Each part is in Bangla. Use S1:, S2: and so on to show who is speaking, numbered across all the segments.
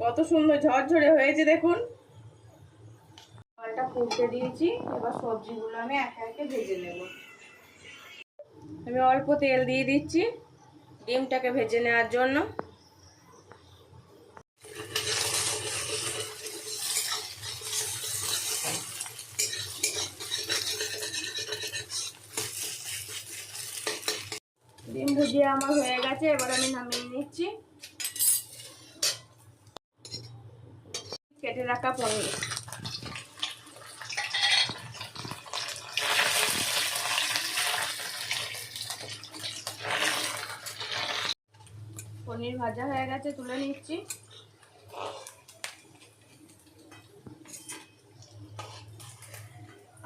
S1: কত সুন্দর ঝরঝরে হয়েছে দেখুন। জলটা ফুটতে দিয়েছি, এবার সবজিগুলো আমি একে একে ভেজে নেব। আমি অল্প তেল দিয়ে দিচ্ছি ডিমটাকে ভেজে নেওয়ার জন্য। ডিম ভুজিয়ে আমার হয়ে গেছে, এবার আমি নামিয়ে নিচ্ছি। কেটে রাখা পনির, পনির ভাজা হয়ে গেছে, তুলে নিচ্ছি।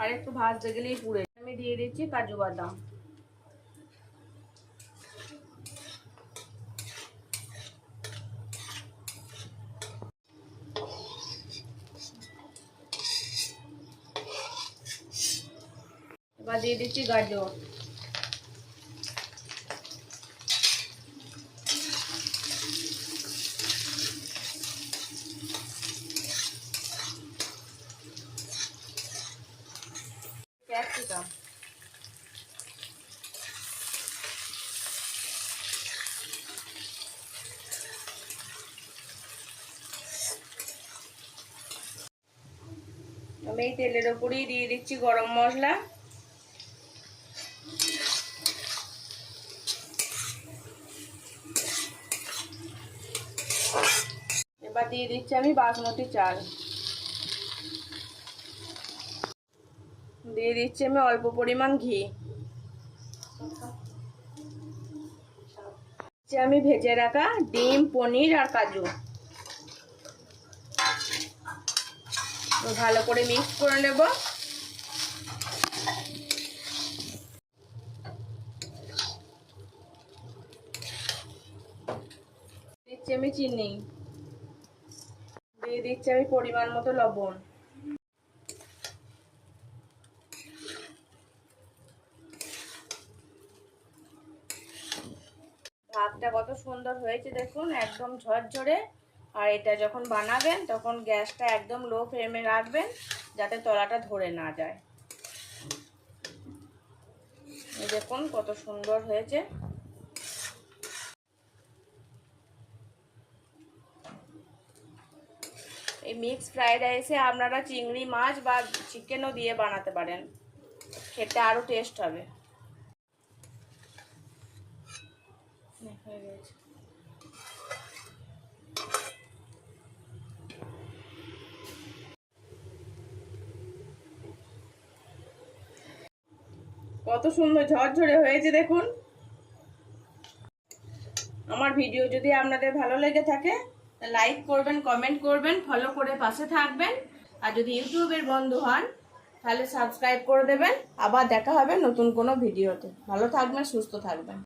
S1: আর একটু ভাজতে গেলেই পুড়ে। আমি দিয়ে দিচ্ছি কাজু বাদাম। এবার দিয়ে দিচ্ছি গাজর। ক্যাপসিকাম। আমি এই তেলের ওপরেই দিয়ে দিচ্ছি গরম মশলা। এবার দিয়ে দিচ্ছি আমি বাসমতি চাল। দিয়ে দিচ্ছি আমি অল্প পরিমাণ ঘি। আমি ভেজে রাখা ডিম, পনির আর কাজু ভালো করে মিক্স করে নেব। দিচ্ছি আমি চিনি, দিয়ে দিচ্ছি আমি পরিমাণ মতো লবণ। ভাতটা কত সুন্দর হয়েছে দেখুন, একদম ঝরঝরে। আর এটা যখন বানাবেন তখন গ্যাসটা একদম লো ফ্লেমে রাখবেন, যাতে তলাটা ধরে না যায়। এই দেখুন কত সুন্দর হয়েছে। এই মিক্স ফ্রাইড রাইসে আপনারা চিংড়ি মাছ বা চিকেনও দিয়ে বানাতে পারেন, খেতে আরও টেস্ট হবে। হয়ে গেছে। কত সুন্দর ঝরঝরে হয়েছে দেখুন। আমার ভিডিও যদি আপনাদের ভালো লেগে থাকে লাইক করবেন, কমেন্ট করবেন, ফলো করে পাশে থাকবেন। আর যদি ইউটিউবের বন্ধু হন তাহলে সাবস্ক্রাইব করে দেবেন। আবার দেখা হবে নতুন কোনো ভিডিওতে। ভালো থাকবেন, সুস্থ থাকবেন।